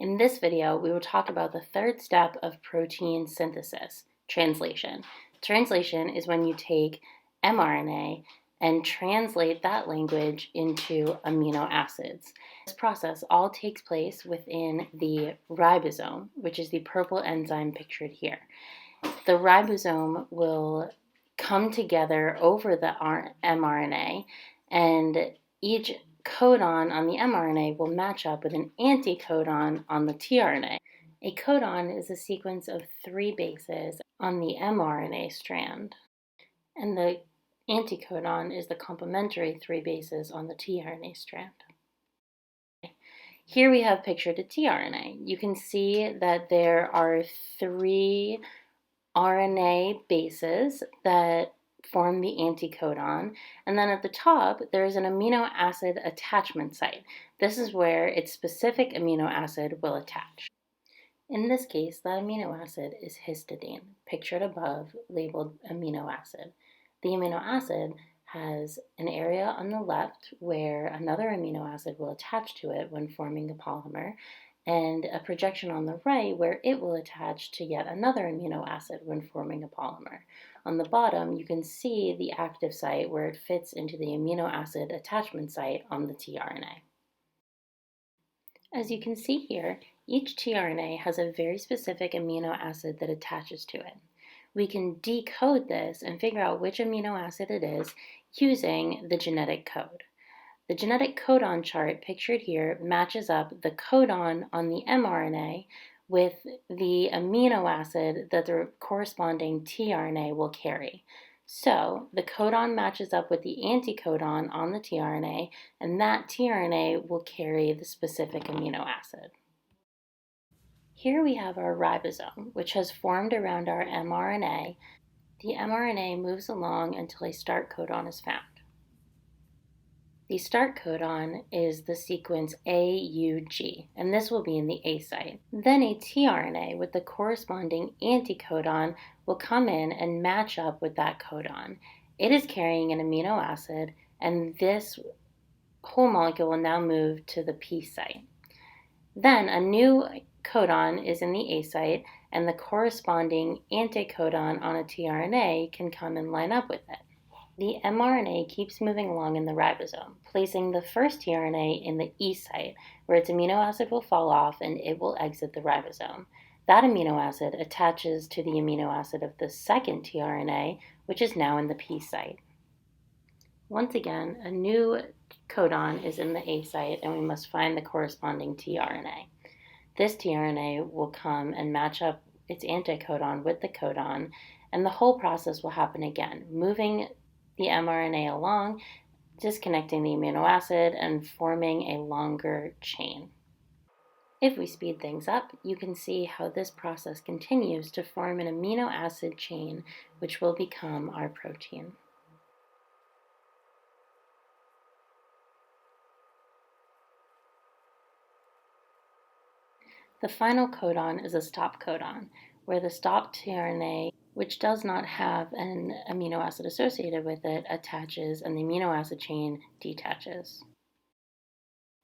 In this video, we will talk about the third step of protein synthesis, translation. Translation is when you take mRNA and translate that language into amino acids. This process all takes place within the ribosome, which is the purple enzyme pictured here. The ribosome will come together over the mRNA, and each codon on the mRNA will match up with an anticodon on the tRNA. A codon is a sequence of 3 bases on the mRNA strand, and the anticodon is the complementary 3 bases on the tRNA strand. Here we have pictured a tRNA. You can see that there are 3 RNA bases that form the anticodon, and then at the top there is an amino acid attachment site. This is where its specific amino acid will attach. In this case, that amino acid is histidine, pictured above, labeled amino acid. The amino acid has an area on the left where another amino acid will attach to it when forming a polymer, and a projection on the right where it will attach to yet another amino acid when forming a polymer. On the bottom, you can see the active site where it fits into the amino acid attachment site on the tRNA. As you can see here, each tRNA has a very specific amino acid that attaches to it. We can decode this and figure out which amino acid it is using the genetic code. The genetic codon chart pictured here matches up the codon on the mRNA with the amino acid that the corresponding tRNA will carry. So the codon matches up with the anticodon on the tRNA, and that tRNA will carry the specific amino acid. Here we have our ribosome, which has formed around our mRNA. The mRNA moves along until a start codon is found. The start codon is the sequence AUG, and this will be in the A site. Then a tRNA with the corresponding anticodon will come in and match up with that codon. It is carrying an amino acid, and this whole molecule will now move to the P site. Then a new codon is in the A site, and the corresponding anticodon on a tRNA can come and line up with it. The mRNA keeps moving along in the ribosome, placing the first tRNA in the E site, where its amino acid will fall off and it will exit the ribosome. That amino acid attaches to the amino acid of the second tRNA, which is now in the P site. Once again, a new codon is in the A site, and we must find the corresponding tRNA. This tRNA will come and match up its anticodon with the codon, and the whole process will happen again, moving the mRNA along, disconnecting the amino acid, and forming a longer chain. If we speed things up, you can see how this process continues to form an amino acid chain, which will become our protein. The final codon is a stop codon, where the stop tRNA, which does not have an amino acid associated with it, attaches and the amino acid chain detaches.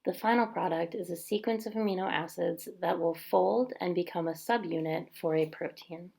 The final product is a sequence of amino acids that will fold and become a subunit for a protein.